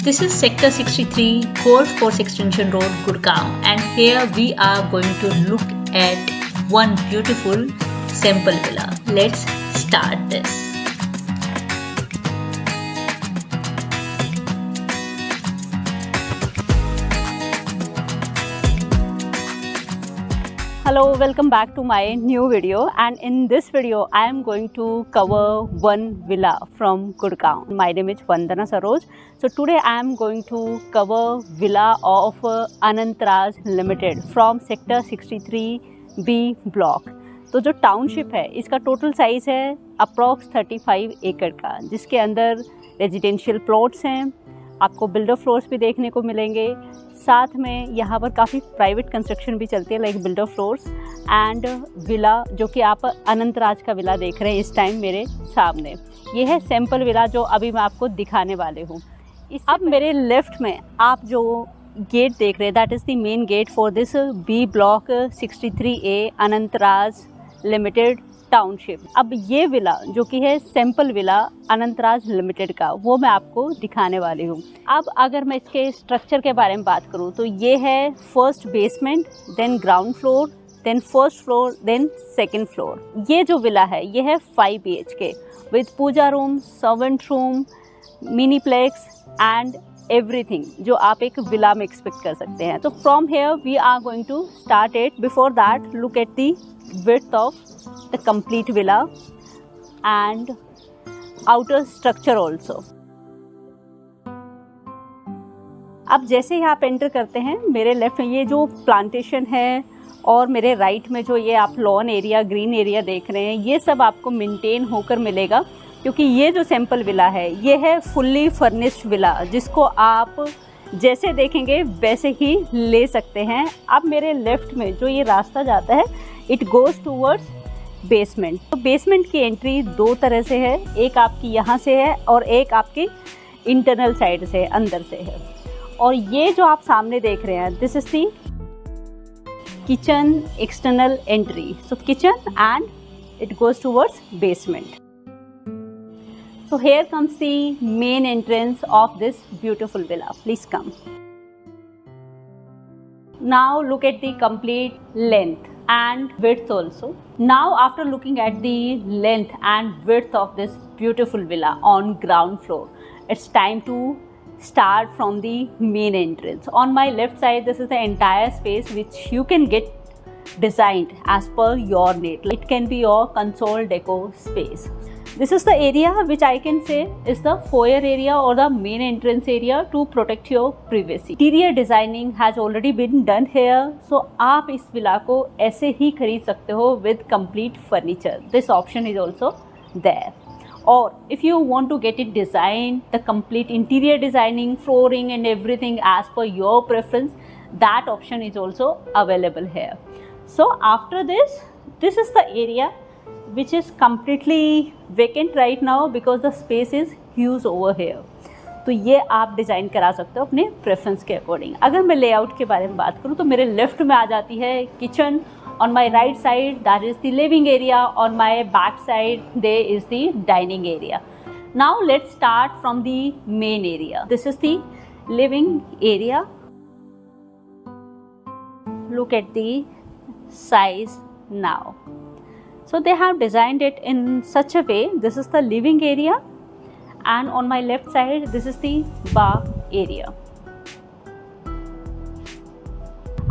This is Sector 63, Golf Course Extension Road, Gurgaon, and here we are going to look at one beautiful sample villa. Let's start this. Hello, welcome back to my new video, and in this video I am going to cover one villa from Gurgaon. My name is Vandana Saroj. So today I am going to cover villa of Anantraj Limited from Sector 63B block. तो जो township है इसका total size है approx 35 एकड़ का, जिसके अंदर residential plots हैं, आपको बिल्डर फ्लोर्स भी देखने को मिलेंगे, साथ में यहाँ पर काफ़ी प्राइवेट कंस्ट्रक्शन भी चलती है like builder floors and villa, जो कि आप अनंतराज का विला देख रहे हैं इस टाइम मेरे सामने। ये है सैम्पल विला जो अभी मैं आपको दिखाने वाले हूँ। अब मेरे लेफ़्ट में आप जो गेट देख रहे हैं that is the main gate for this B block 63A Anantraj limited township. अब ये विला जो कि है सैम्पल विला अनंतराज लिमिटेड का, वो मैं आपको दिखाने वाली हूँ। अब अगर मैं इसके स्ट्रक्चर के बारे में बात करूँ तो ये है first basement, then ground floor, then first floor, then second floor. ये जो विला है ये है 5 BHK with puja room, servant room, miniplex and everything जो आप एक विला में एक्सपेक्ट कर सकते हैं। तो from here we are going to start it. Before that look at the width of the complete villa and outer structure also. अब जैसे ही आप एंटर करते हैं मेरे लेफ्ट में ये जो प्लांटेशन है और मेरे राइट में जो ये आप लॉन एरिया, ग्रीन एरिया देख रहे हैं, ये सब आपको मेंटेन होकर मिलेगा, क्योंकि ये जो सैम्पल विला है ये है फुल्ली फर्निश्ड विला, जिसको आप जैसे देखेंगे वैसे ही ले सकते हैं। अब मेरे लेफ्ट में जो ये रास्ता जाता है इट गोज़ टूवर्ड्स बेसमेंट। तो बेसमेंट की एंट्री दो तरह से है, एक आपकी यहाँ से है और एक आपकी इंटरनल साइड से, अंदर से है। और ये जो आप सामने देख रहे हैं this is the kitchen external entry. So kitchen and it goes towards basement. So here comes the main entrance of this beautiful villa. Please come. Now look at the complete length and width also. Now after looking at the length and width of this beautiful villa on ground floor, it's time to start from the main entrance. On my left side, this is the entire space which you can get designed as per your need. It can be your console decor space. This is the area which I can say is the foyer area or the main entrance area to protect your privacy. Interior designing has already been done here, so आप इस villa को ऐसे ही खरीद सकते हो with complete furniture. This option is also there. Or if you want to get it designed, the complete interior designing, flooring and everything as per your preference, that option is also available here. So after this, this is the area which is completely vacant right now because the space is huge over here. तो ये आप design करा सकते हो अपने preference के according. अगर मैं लेआउट के बारे में बात करूँ तो मेरे लेफ्ट में आ जाती है kitchen, on my right side that is the living area, on my back side they is the dining area. Now let's start from the main area. This is the living area. Look at the size now. So they have designed it in such a way. This is the living area and on my left side this is the bar area.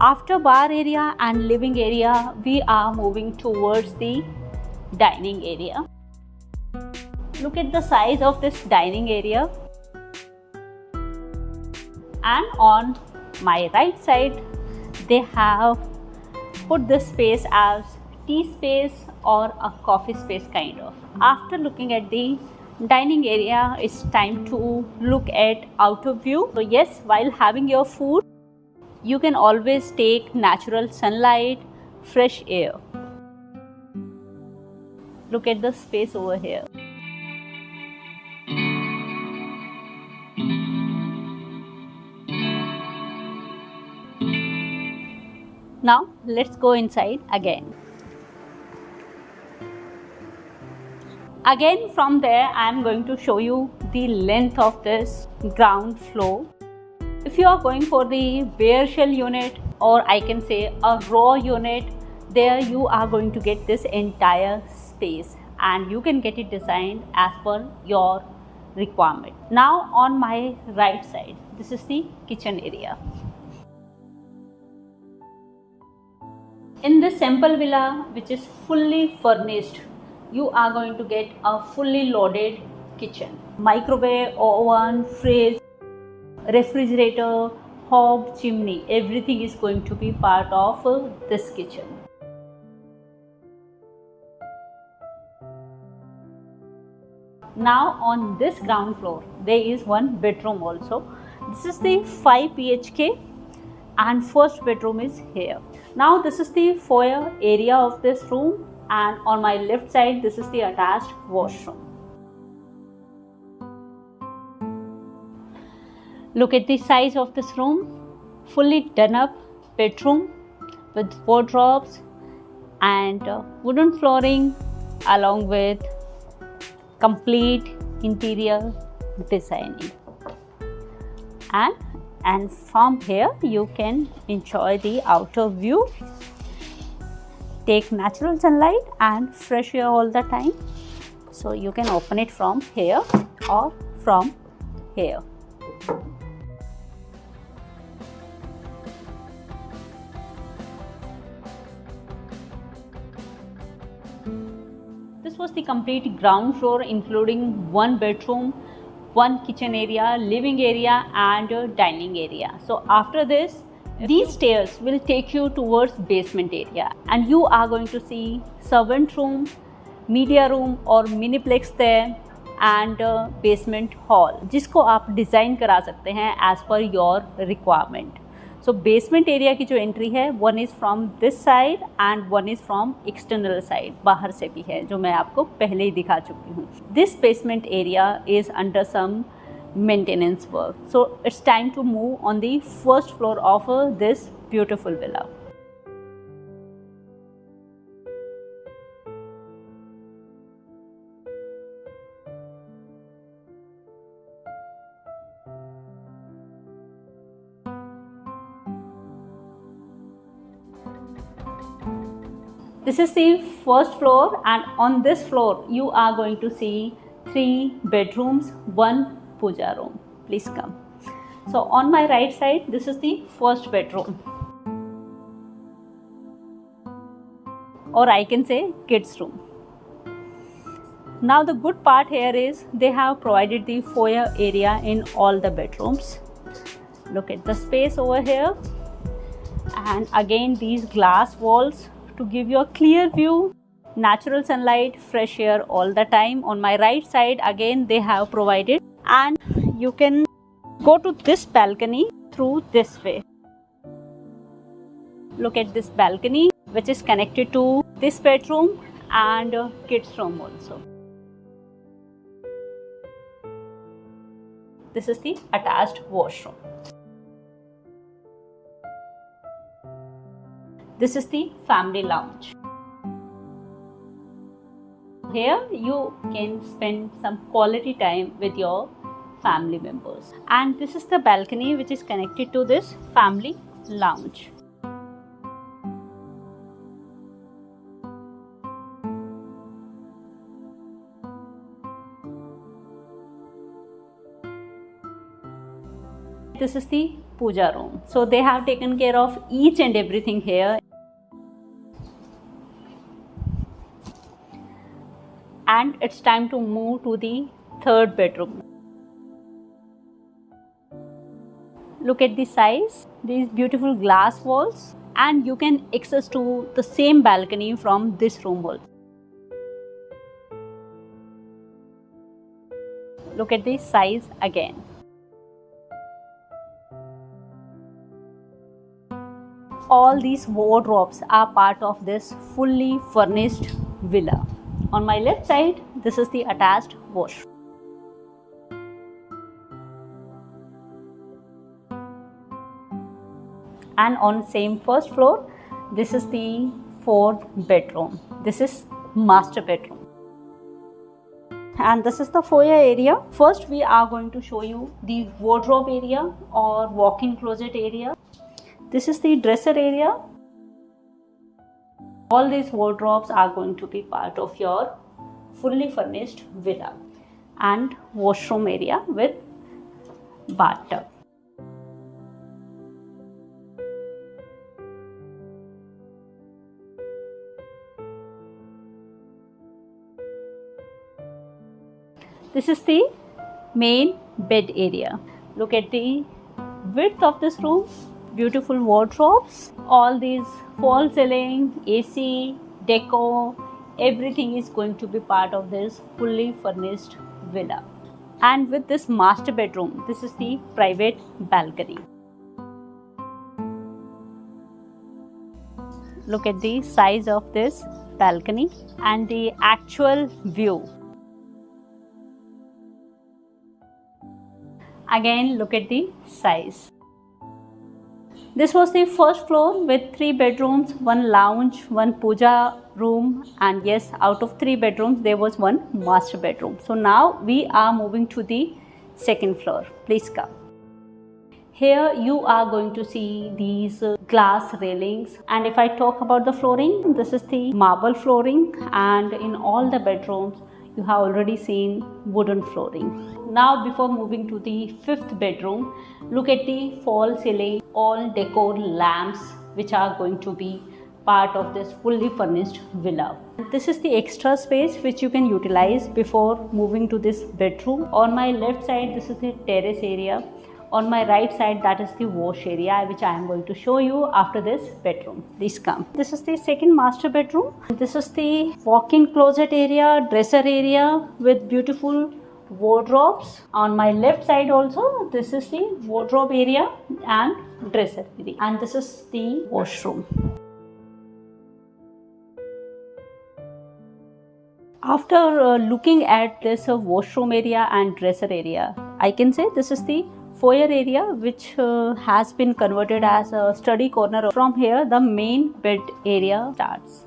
After bar area and living area we are moving towards the dining area. Look at the size of this dining area, and on my right side they have put this space as tea space or a coffee space kind of. After looking at the dining area, it's time to look at outer view. So yes, while having your food, you can always take natural sunlight, fresh air. Look at the space over here. Now let's go inside again. Again from there I am going to show you the length of this ground floor. If you are going for the bare shell unit, or I can say a raw unit, there you are going to get this entire space and you can get it designed as per your requirement. Now on my right side, this is the kitchen area. In this sample villa, which is fully furnished, you are going to get a fully loaded kitchen. Microwave, oven, fridge, refrigerator, hob, chimney, everything is going to be part of this kitchen. Now on this ground floor, there is one bedroom also. This is the 5 BHK and first bedroom is here. Now this is the foyer area of this room, and on my left side this is the attached washroom. Look at the size of this room, fully done up bedroom with wardrobes and wooden flooring along with complete interior designing. And from here you can enjoy the outer view, take natural sunlight and fresh air all the time. So you can open it from here or from here. This was the complete ground floor, including one bedroom, one kitchen area, living area and a dining area. So after this, these stairs will take you towards basement area and you are going to see servant room, media room or miniplex there and basement hall, जिसको आप design करा सकते हैं as per your requirement. So basement area की जो entry है, one is from this side and one is from external side, बाहर से भी है, जो मैं आपको पहले ही दिखा चुकी हूँ. This basement area is under some maintenance work, so it's time to move on the first floor of this beautiful villa. This is the first floor and on this floor you are going to see 3 bedrooms, 1 puja room. Please come. So on my right side, this is the first bedroom, or I can say kids room. Now the good part here is they have provided the foyer area in all the bedrooms. Look at the space over here, and again these glass walls to give you a clear view, natural sunlight, fresh air all the time. On my right side again they have provided, and you can go to this balcony through this way. Look at this balcony which is connected to this bedroom and kids room also. This is the attached washroom. This is the family lounge. Here you can spend some quality time with your family members. And this is the balcony which is connected to this family lounge. This is the puja room. So they have taken care of each and everything here. And it's time to move to the third bedroom. Look at the size, these beautiful glass walls, and you can access to the same balcony from this room also. Look at the size again. All these wardrobes are part of this fully furnished villa. On my left side, this is the attached washroom. And on same first floor, this is the fourth bedroom. This is master bedroom. and this is the foyer area. First we are going to show you the wardrobe area or walk-in closet area. This is the dresser area. All these wardrobes are going to be part of your fully furnished villa. And washroom area with bathtub. This is the main bed area. Look at the width of this room. Beautiful wardrobes. All these fall ceiling, AC, deco, everything is going to be part of this fully furnished villa. And with this master bedroom, this is the private balcony. Look at the size of this balcony and the actual view. Again, look at the size. This was the first floor with 3 bedrooms, 1 lounge, 1 puja room, and yes, out of 3 bedrooms there was 1 master bedroom. So now we are moving to the second floor. Please come. Here you are going to see these glass railings, and if I talk about the flooring, this is the marble flooring, and in all the bedrooms you have already seen wooden flooring. Now before moving to the 5th bedroom, look at the fall ceiling, all decor lamps which are going to be part of this fully furnished villa. This is the extra space which you can utilize before moving to this bedroom. On my left side, this is the terrace area. On my right side, that is the wash area which I am going to show you after this bedroom. Please come. This is the second master bedroom. This is the walk-in closet area, dresser area with beautiful wardrobes. On my left side also, this is the wardrobe area and dresser area, and this is the washroom. After looking at this washroom area and dresser area, I can say this is the foyer area which has been converted as a study corner. From here the main bed area starts.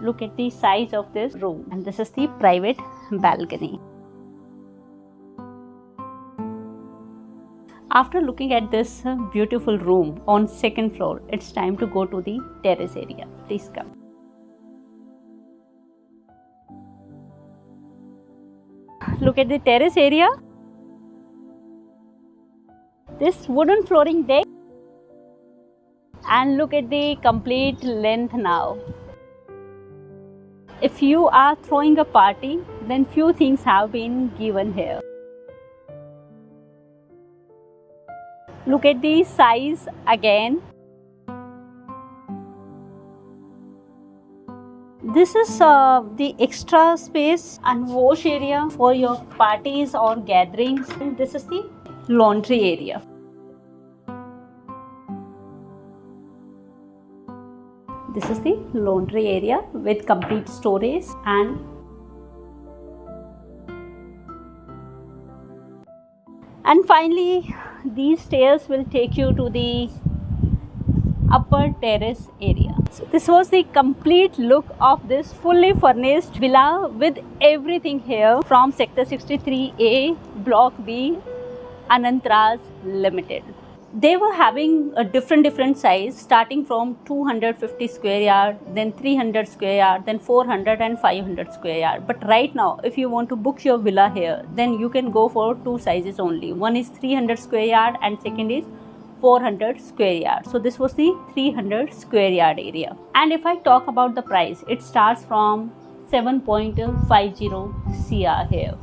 Look at the size of this room, and this is the private balcony. After looking at this beautiful room on second floor, it's time to go to the terrace area. Please come. Look at the terrace area. This wooden flooring deck, and look at the complete length now. If you are throwing a party, then few things have been given here. Look at the size again. This is the extra space and wash area for your parties or gatherings. And this is the laundry area. This is the laundry area with complete storage, and finally these stairs will take you to the upper terrace area. So this was the complete look of this fully furnished villa with everything here from Sector 63A, Block B, Anantraj Limited. They were having a different size, starting from 250 square yard, then 300 square yard, then 400 and 500 square yard. But right now, if you want to book your villa here, then you can go for 2 sizes only. One is 300 square yard and second is 400 square yard. So this was the 300 square yard area. And if I talk about the price, it starts from 7.50 CR here.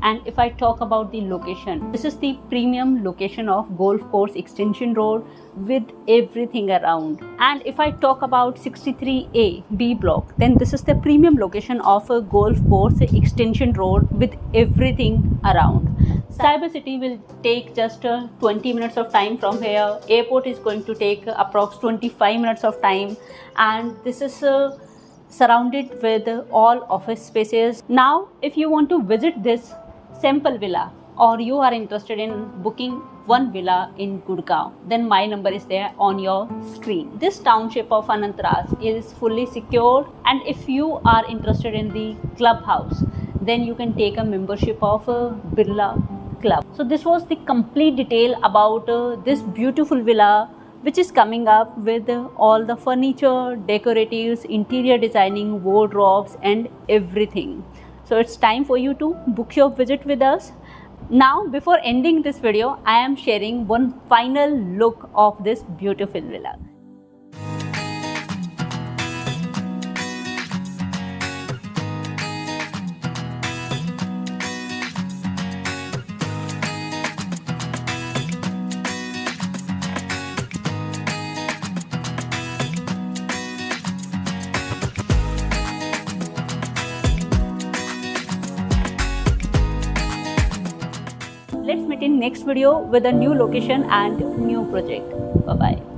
And if I talk about the location, this is the premium location of Golf Course Extension Road with everything around. And if I talk about 63A B block, then this is the premium location of a Golf Course Extension Road with everything around. Cyber City will take just 20 minutes of time from here. Airport is going to take approx 25 minutes of time, and this is surrounded with all office spaces. Now, if you want to visit this sample villa, or you are interested in booking one villa in Gurgaon, then my number is there on your screen. This township of Anantras is fully secured, and if you are interested in the clubhouse, then you can take a membership of a Birla Club. So this was the complete detail about this beautiful villa, which is coming up with all the furniture, decoratives, interior designing, wardrobes and everything. So it's time for you to book your visit with us. Now, before ending this video, I am sharing one final look of this beautiful villa. Let's meet in next video with a new location and new project. Bye bye.